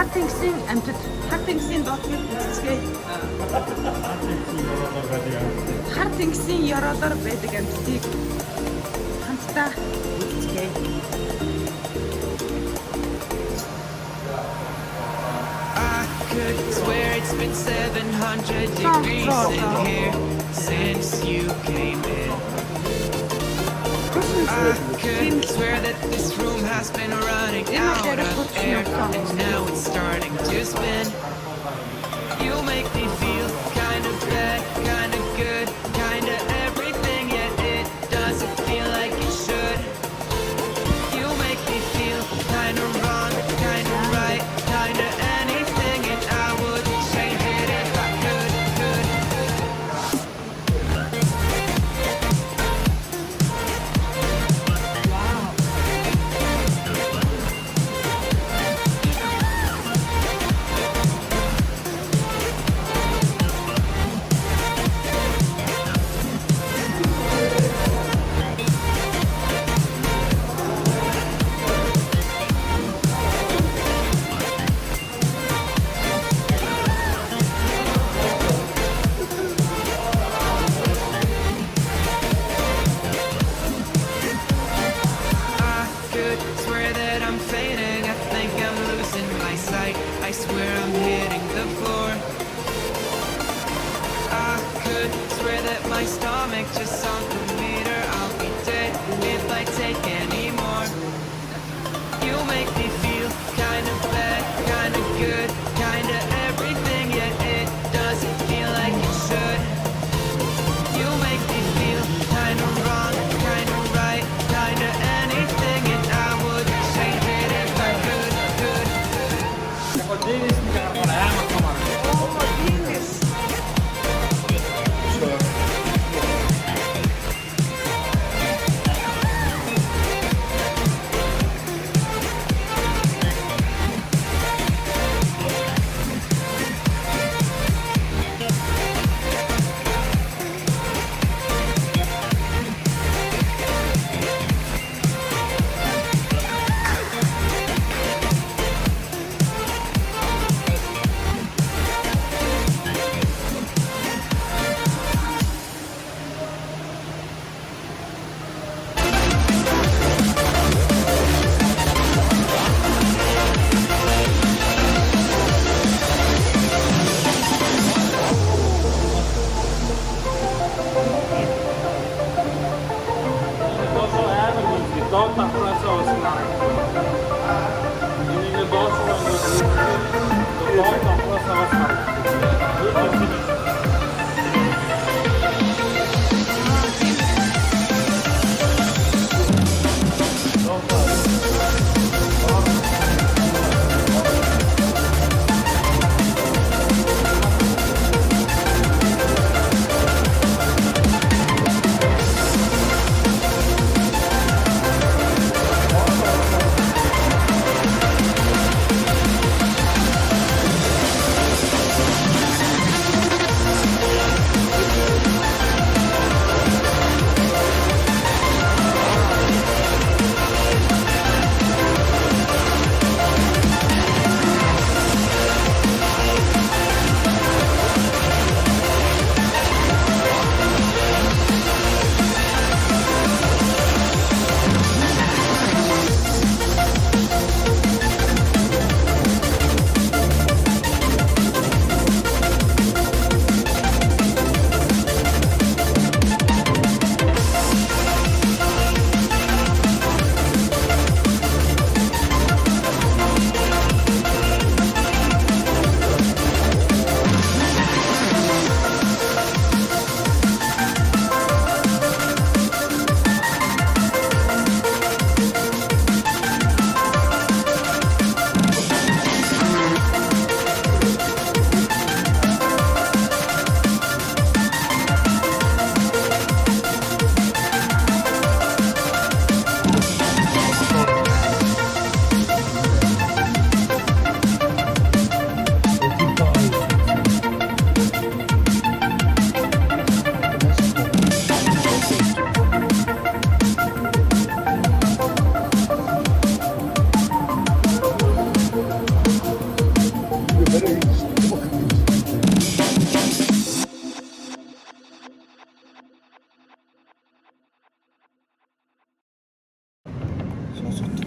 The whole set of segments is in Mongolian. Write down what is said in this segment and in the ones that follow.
Хартингсын амьтад Хартингсын дотны бүсгээ Хартингсын ёроолоор байдаг амьтдыг хамтдаа үзье. Could swear it's been 700 degrees in here since you came in. I could swear that this room has been running out of air, and now it's starting to spin. You make me feel kind of bad, kind of good, kind of everything, yet it doesn't feel like it should. You make me feel kind of wrong, kind of right, kind of anything, and I would change it if I could. Swear that I'm fading, I think I'm losing my sight. I swear I'm hitting the floor. I could swear that my stomach just sunk a meter. I'll be dead if I take any more. You make me feel kind of bad, kind of good, kind of everything, yet it doesn't feel like it should. You make me feel kind of wrong, kind of right, kind of anything, and I would change it if I could.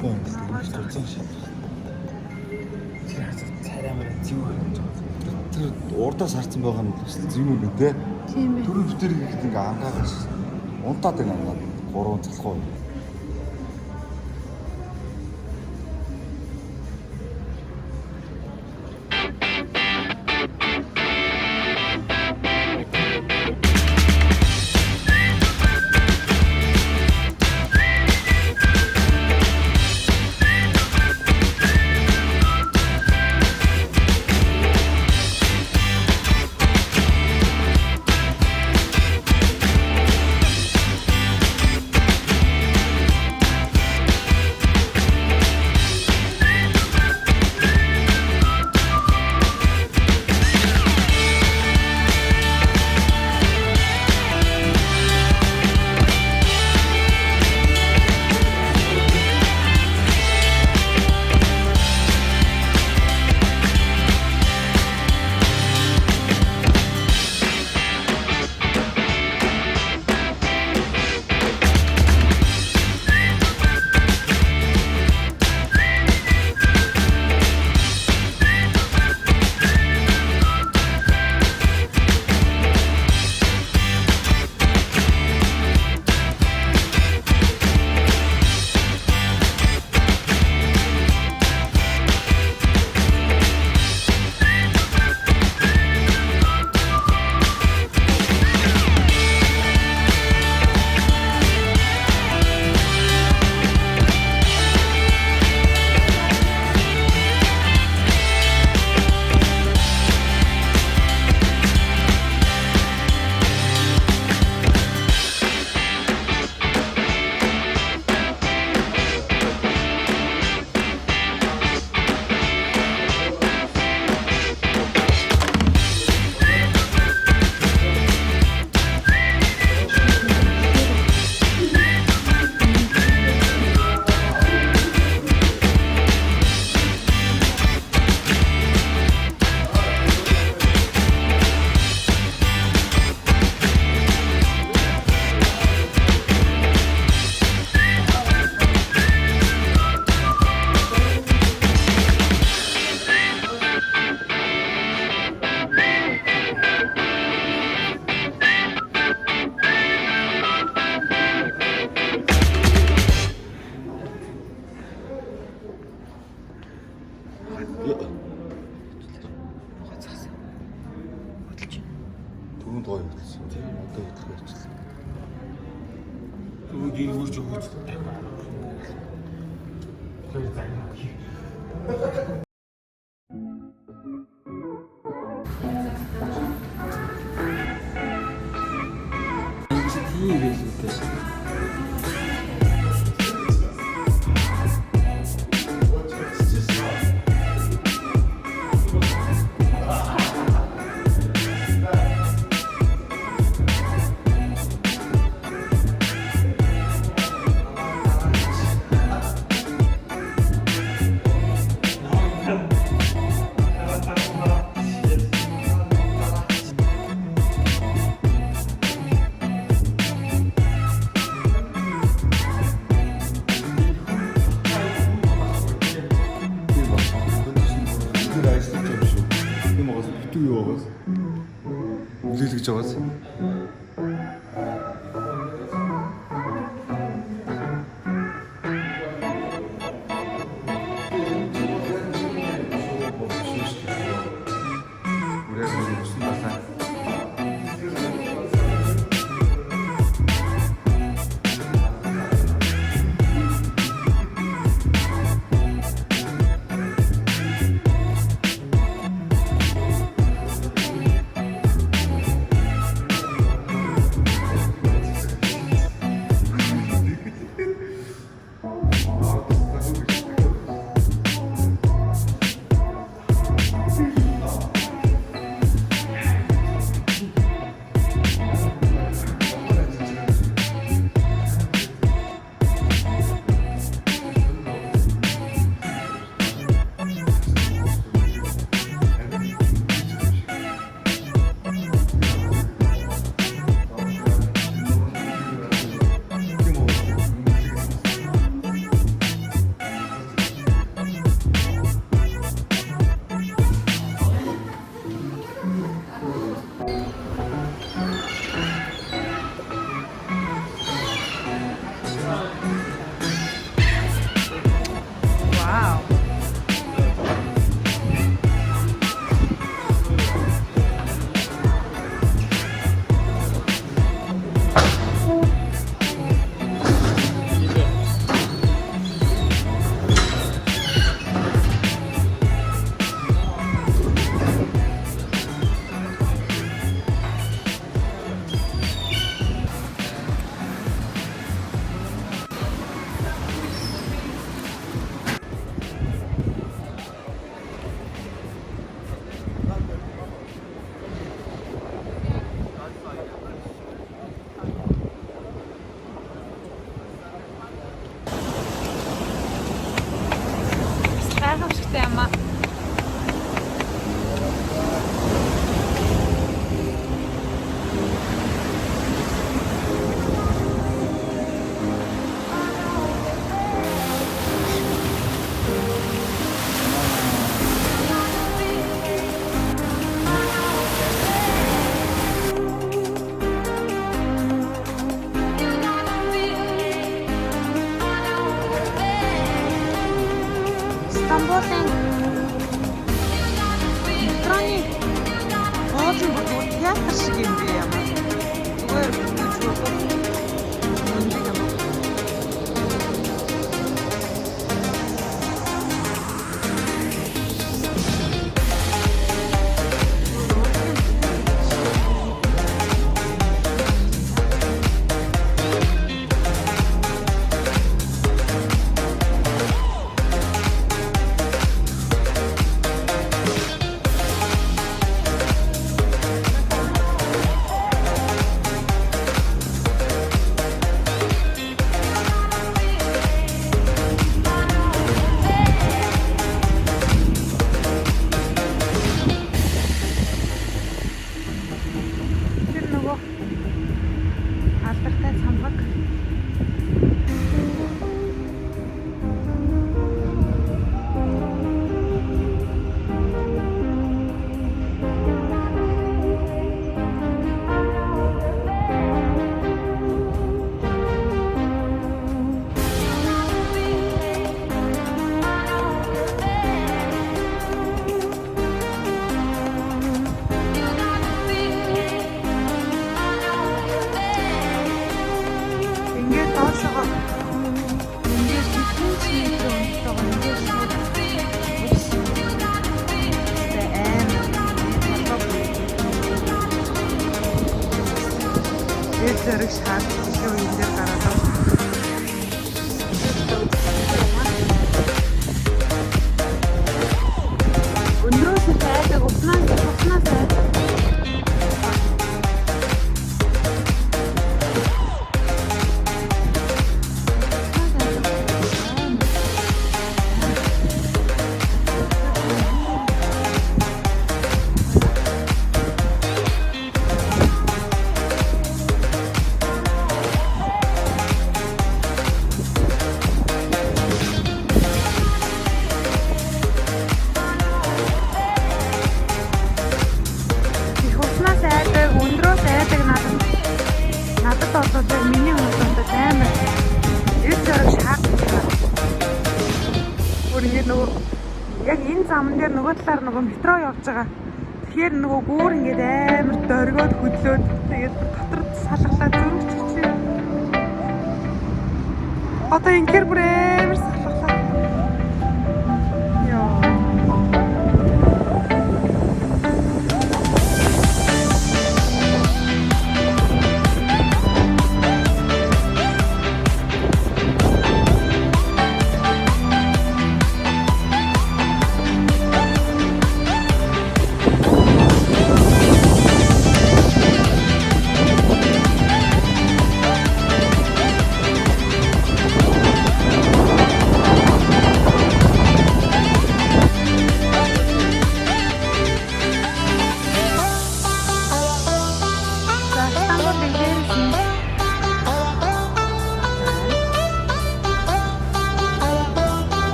болохгүй юм л зурсан шиг. Царай мөрөө зэв харагдаж байгаа. Тэр урдаас харсан байгаа нь бас зэв үү те. Тийм ээ. Түрүү бүтээр ихэд ингээ ангаагаас унтаад байна надад. Гурван залхуу. Түрүүнд гоё болсон. Тийм одоо хөдлөх ярьчихсан. Түрүүнд энэ үрж өгөөч. Тэр заяа. Тийм байлгүй. Үлээлгэж байгаас. Вау. Гайхамшигтай юм аа. Стамбулын метроны уулын бүр театр шиг юм би юм. Зүгээр гэж бодох. Үнэн юм. Алдартай самбаг. Ингээд доошоо ингээд метр зэрэг шаад илүү юм дээр гараад байна. Өнөөс сайдаг уснаас сайдаг. Надад одоо миний хувьд амар эд зэрэг шаарддаг байна. Өөр ингэ нөгөө яг энэ замн дээр нөгөө талаар нөгөө метро явж байгаа. Тэгэхээр нөгөө гүүр ингээд амар дөргөөд хөдлөөд тэгээд дотор салгалаа зөрөгч чи. Одоо ингээр бүр амар